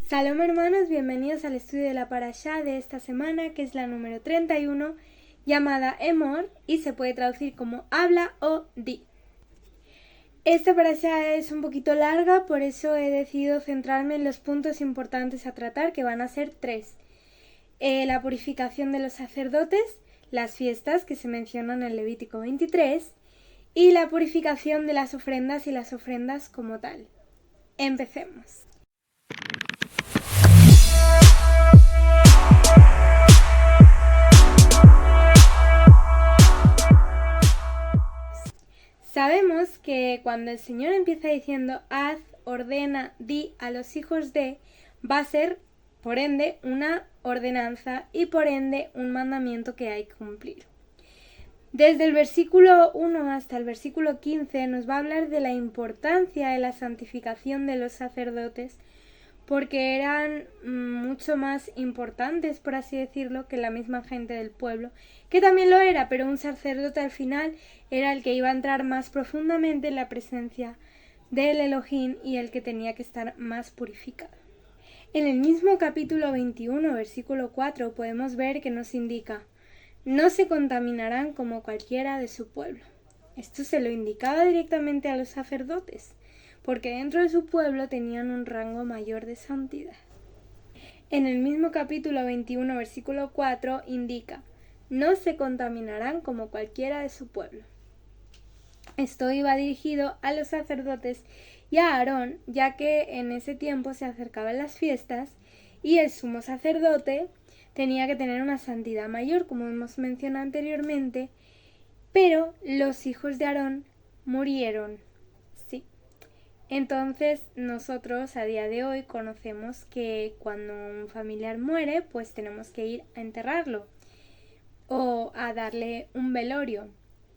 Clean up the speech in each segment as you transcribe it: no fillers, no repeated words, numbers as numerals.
Salom hermanos, bienvenidos al estudio de la parashá de esta semana, que es la número 31, llamada Emor, y se puede traducir como habla o di. Esta parashá es un poquito larga, por eso he decidido centrarme en los puntos importantes a tratar, que van a ser 3. La purificación de los sacerdotes, las fiestas que se mencionan en Levítico 23, y la purificación de las ofrendas y las ofrendas como tal. Empecemos. Sabemos que cuando el Señor empieza diciendo haz, ordena, di a los hijos de, va a ser, por ende, una ordenanza y por ende un mandamiento que hay que cumplir. Desde el versículo 1 hasta el versículo 15 nos va a hablar de la importancia de la santificación de los sacerdotes, porque eran mucho más importantes, por así decirlo, que la misma gente del pueblo, que también lo era, pero un sacerdote al final era el que iba a entrar más profundamente en la presencia del Elohim y el que tenía que estar más purificado. En el mismo capítulo 21, versículo 4, podemos ver que nos indica: no se contaminarán como cualquiera de su pueblo. Esto se lo indicaba directamente a los sacerdotes, porque dentro de su pueblo tenían un rango mayor de santidad. En el mismo capítulo 21, versículo 4, indica: no se contaminarán como cualquiera de su pueblo. Esto iba dirigido a los sacerdotes y a Aarón, ya que en ese tiempo se acercaban las fiestas y el sumo sacerdote tenía que tener una santidad mayor, como hemos mencionado anteriormente, pero los hijos de Aarón murieron. Entonces nosotros a día de hoy conocemos que cuando un familiar muere, pues tenemos que ir a enterrarlo o a darle un velorio.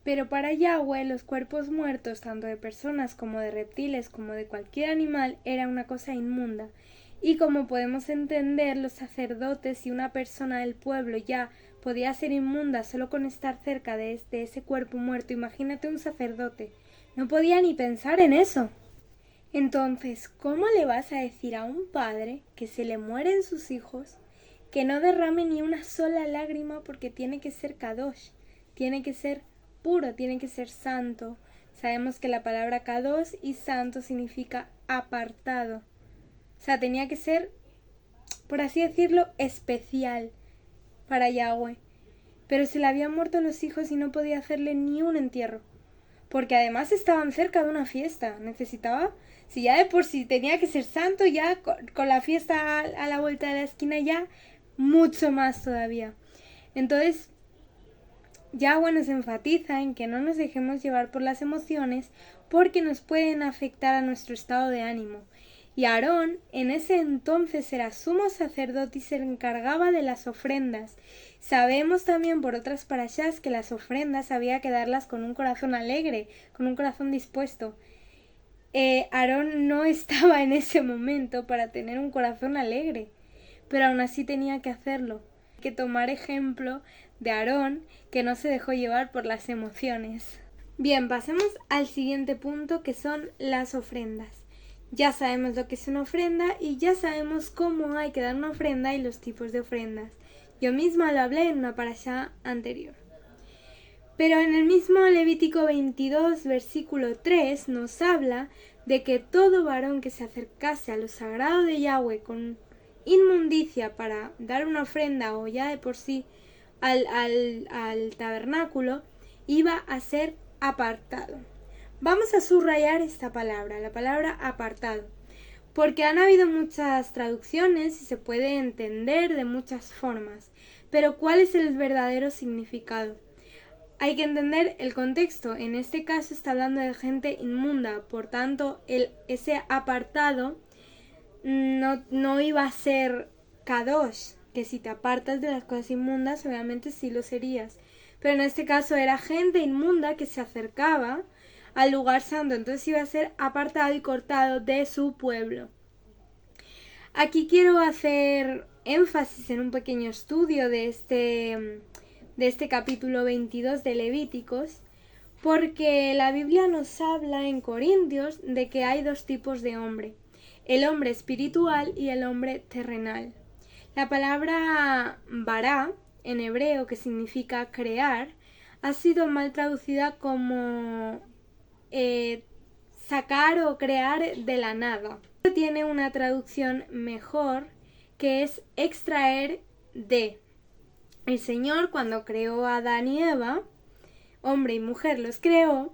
Pero para Yahweh los cuerpos muertos, tanto de personas como de reptiles como de cualquier animal, era una cosa inmunda. Y como podemos entender, los sacerdotes y una persona del pueblo ya podía ser inmunda solo con estar cerca de ese cuerpo muerto. Imagínate un sacerdote, no podía ni pensar en eso. Entonces, ¿cómo le vas a decir a un padre que se le mueren sus hijos que no derrame ni una sola lágrima porque tiene que ser kadosh, tiene que ser puro, tiene que ser santo? Sabemos que la palabra kadosh y santo significa apartado. O sea, tenía que ser, por así decirlo, especial para Yahweh. Pero se le habían muerto los hijos y no podía hacerle ni un entierro, porque además estaban cerca de una fiesta. Necesitaba, si ya de por sí tenía que ser santo, ya con la fiesta a la vuelta de la esquina, ya mucho más todavía. Entonces Yahweh nos enfatiza en que no nos dejemos llevar por las emociones, porque nos pueden afectar a nuestro estado de ánimo. Y Aarón en ese entonces era sumo sacerdote y se encargaba de las ofrendas. Sabemos también por otras parashás que las ofrendas había que darlas con un corazón alegre, con un corazón dispuesto. Aarón no estaba en ese momento para tener un corazón alegre, pero aún así tenía que hacerlo. Hay que tomar ejemplo de Aarón, que no se dejó llevar por las emociones. Bien, pasemos al siguiente punto, que son las ofrendas. Ya sabemos lo que es una ofrenda y ya sabemos cómo hay que dar una ofrenda y los tipos de ofrendas. Yo misma lo hablé en una parashá anterior. Pero en el mismo Levítico 22, versículo 3, nos habla de que todo varón que se acercase a lo sagrado de Yahweh con inmundicia para dar una ofrenda o ya de por sí al tabernáculo, iba a ser apartado. Vamos a subrayar esta palabra, la palabra apartado, porque han habido muchas traducciones y se puede entender de muchas formas, pero ¿cuál es el verdadero significado? Hay que entender el contexto. En este caso está hablando de gente inmunda, por tanto ese apartado no iba a ser kadosh, que si te apartas de las cosas inmundas obviamente sí lo serías, pero en este caso era gente inmunda que se acercaba al lugar santo, entonces iba a ser apartado y cortado de su pueblo. Aquí quiero hacer énfasis en un pequeño estudio de este capítulo 22 de Levíticos, porque la Biblia nos habla en Corintios de que hay dos tipos de hombre. el hombre espiritual y el hombre terrenal. La palabra bara, en hebreo, que significa crear, ha sido mal traducida como sacar o crear de la nada. Tiene una traducción mejor, que es extraer de. El Señor, cuando creó a Adán y Eva, hombre y mujer los creó,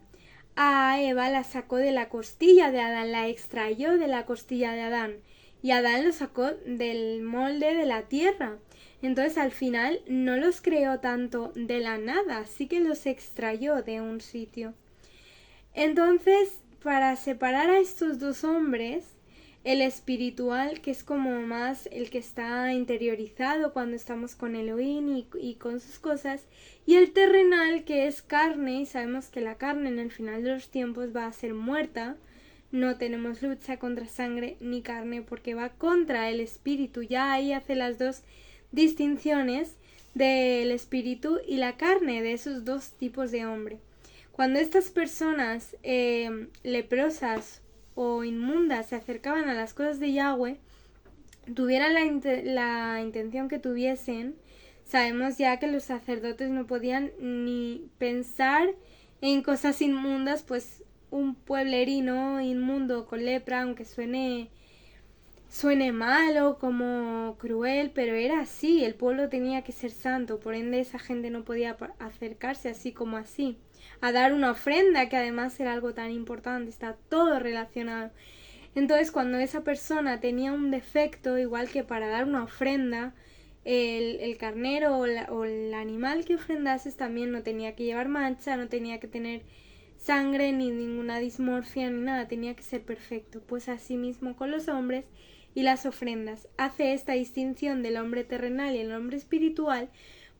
a Eva la sacó de la costilla de Adán, la extrayó de la costilla de Adán, y Adán lo sacó del molde de la tierra. Entonces al final no los creó tanto de la nada, sí que los extrayó de un sitio. Entonces, para separar a estos dos hombres, el espiritual, que es como más el que está interiorizado cuando estamos con Elohim y con sus cosas, y el terrenal, que es carne, y sabemos que la carne en el final de los tiempos va a ser muerta. No tenemos lucha contra sangre ni carne porque va contra el espíritu. Ya ahí hace las dos distinciones del espíritu y la carne, de esos dos tipos de hombre. Cuando estas personas leprosas o inmundas se acercaban a las cosas de Yahweh, tuvieran la intención que tuviesen, sabemos ya que los sacerdotes no podían ni pensar en cosas inmundas, pues un pueblerino inmundo con lepra, aunque suene malo, como cruel, pero era así, el pueblo tenía que ser santo, por ende esa gente no podía acercarse así como así, a dar una ofrenda, que además era algo tan importante, está todo relacionado. Entonces cuando esa persona tenía un defecto, igual que para dar una ofrenda, el carnero o el animal que ofrendases también no tenía que llevar mancha, no tenía que tener sangre ni ninguna dismorfia ni nada, tenía que ser perfecto. Pues así mismo con los hombres y las ofrendas. Hace esta distinción del hombre terrenal y el hombre espiritual,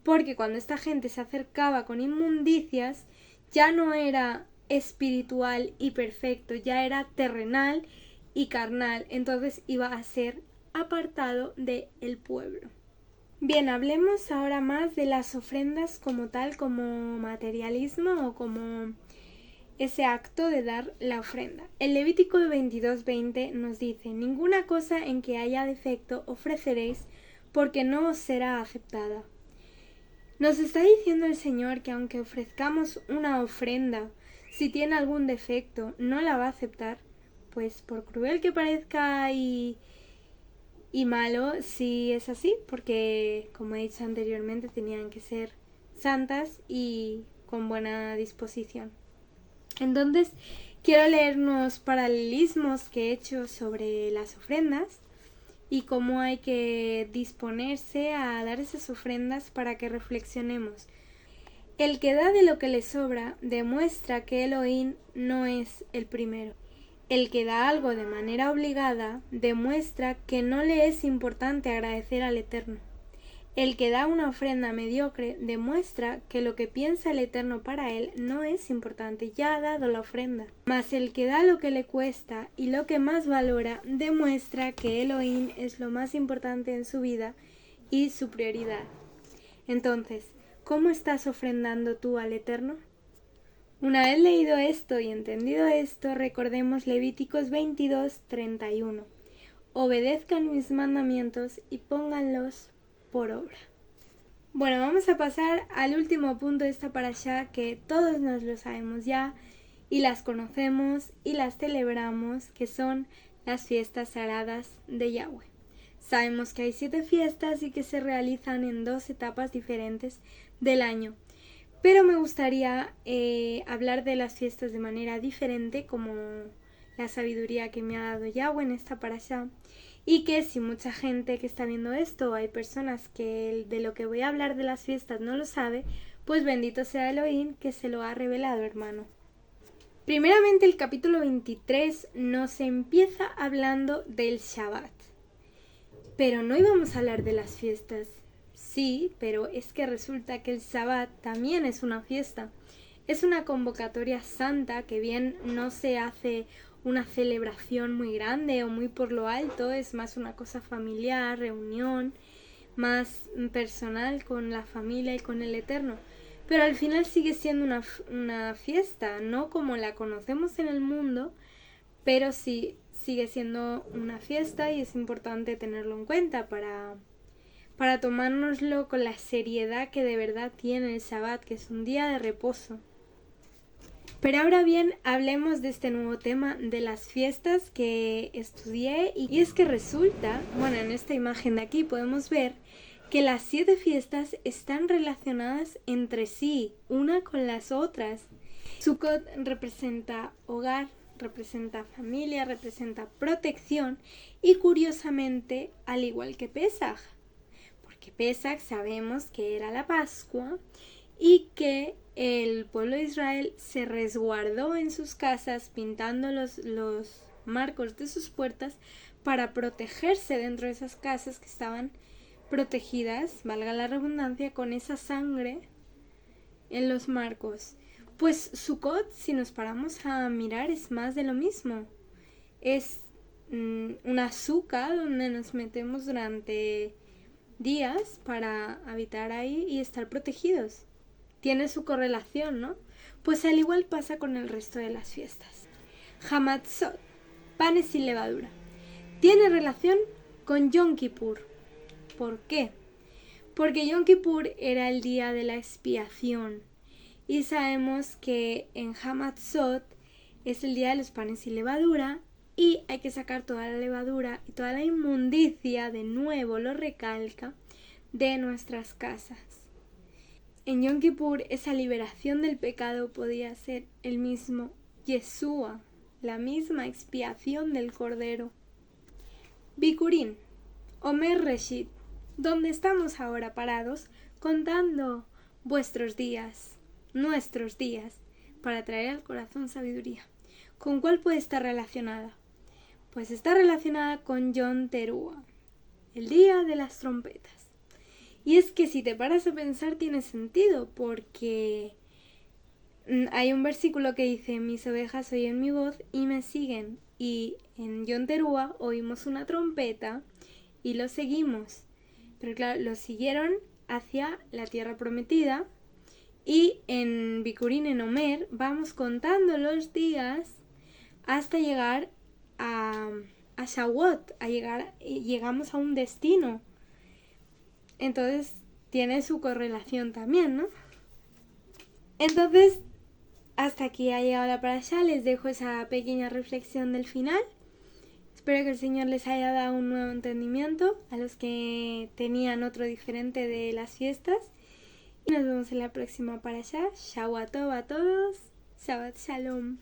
porque cuando esta gente se acercaba con inmundicias, ya no era espiritual y perfecto, ya era terrenal y carnal, entonces iba a ser apartado del pueblo. Bien, hablemos ahora más de las ofrendas como tal, como materialismo o como ese acto de dar la ofrenda. El Levítico 22:20 nos dice: ninguna cosa en que haya defecto ofreceréis, porque no os será aceptada. Nos está diciendo el Señor que aunque ofrezcamos una ofrenda, si tiene algún defecto, no la va a aceptar, pues por cruel que parezca y malo, sí es así, porque como he dicho anteriormente, tenían que ser santas y con buena disposición. Entonces, quiero leer unos paralelismos que he hecho sobre las ofrendas y cómo hay que disponerse a dar esas ofrendas para que reflexionemos. El que da de lo que le sobra demuestra que Elohim no es el primero. El que da algo de manera obligada demuestra que no le es importante agradecer al Eterno. El que da una ofrenda mediocre demuestra que lo que piensa el Eterno para él no es importante, ya ha dado la ofrenda. Mas el que da lo que le cuesta y lo que más valora demuestra que Elohim es lo más importante en su vida y su prioridad. Entonces, ¿cómo estás ofrendando tú al Eterno? Una vez leído esto y entendido esto, recordemos Levíticos 22:31. Obedezcan mis mandamientos y pónganlos por obra. Bueno, vamos a pasar al último punto de esta parashá, que todos nos lo sabemos ya y las conocemos y las celebramos, que son las fiestas sagradas de Yahweh. Sabemos que hay 7 fiestas y que se realizan en 2 etapas diferentes del año, pero me gustaría hablar de las fiestas de manera diferente, como la sabiduría que me ha dado Yahweh en esta parashá. Y que si mucha gente que está viendo esto, hay personas que de lo que voy a hablar de las fiestas no lo sabe, pues bendito sea Elohim que se lo ha revelado, hermano. Primeramente el capítulo 23 nos empieza hablando del Shabbat. Pero no íbamos a hablar de las fiestas. Sí, pero es que resulta que el Shabbat también es una fiesta. Es una convocatoria santa que bien no se hace una celebración muy grande o muy por lo alto, es más una cosa familiar, reunión, más personal con la familia y con el Eterno. Pero al final sigue siendo una fiesta, no como la conocemos en el mundo, pero sí sigue siendo una fiesta y es importante tenerlo en cuenta para tomárnoslo con la seriedad que de verdad tiene el Shabbat, que es un día de reposo. Pero ahora bien, hablemos de este nuevo tema de las fiestas que estudié y es que resulta, bueno, en esta imagen de aquí podemos ver que las 7 fiestas están relacionadas entre sí, una con las otras. Sukkot representa hogar, representa familia, representa protección y curiosamente, al igual que Pesaj, porque Pesaj sabemos que era la Pascua y que el pueblo de Israel se resguardó en sus casas pintando los marcos de sus puertas para protegerse dentro de esas casas que estaban protegidas, valga la redundancia, con esa sangre en los marcos. Pues Sukkot, si nos paramos a mirar, es más de lo mismo. Es una suca donde nos metemos durante días para habitar ahí y estar protegidos. Tiene su correlación, ¿no? Pues al igual pasa con el resto de las fiestas. Hamatzot, panes sin levadura, tiene relación con Yom Kippur. ¿Por qué? Porque Yom Kippur era el día de la expiación y sabemos que en Hamatzot es el día de los panes sin levadura y hay que sacar toda la levadura y toda la inmundicia, de nuevo lo recalca, de nuestras casas. En Yom Kippur esa liberación del pecado podía ser el mismo Yeshua, la misma expiación del Cordero. Bikurín, Omer Reshit, donde estamos ahora parados contando vuestros días, nuestros días, para traer al corazón sabiduría. ¿Con cuál puede estar relacionada? Pues está relacionada con Yom Teruah, el día de las trompetas. Y es que si te paras a pensar tiene sentido, porque hay un versículo que dice: mis ovejas oyen mi voz y me siguen. Y en Yom Teruah oímos una trompeta y lo seguimos. Pero claro, lo siguieron hacia la tierra prometida. Y en Bikurín, en Omer, vamos contando los días hasta llegar a Shavuot, llegamos a un destino. Entonces tiene su correlación también, ¿no? Entonces, hasta aquí ha llegado la parashá. Les dejo esa pequeña reflexión del final. Espero que el Señor les haya dado un nuevo entendimiento a los que tenían otro diferente de las fiestas. Y nos vemos en la próxima parashá. Shabbat Tov a todos. Shabbat Shalom.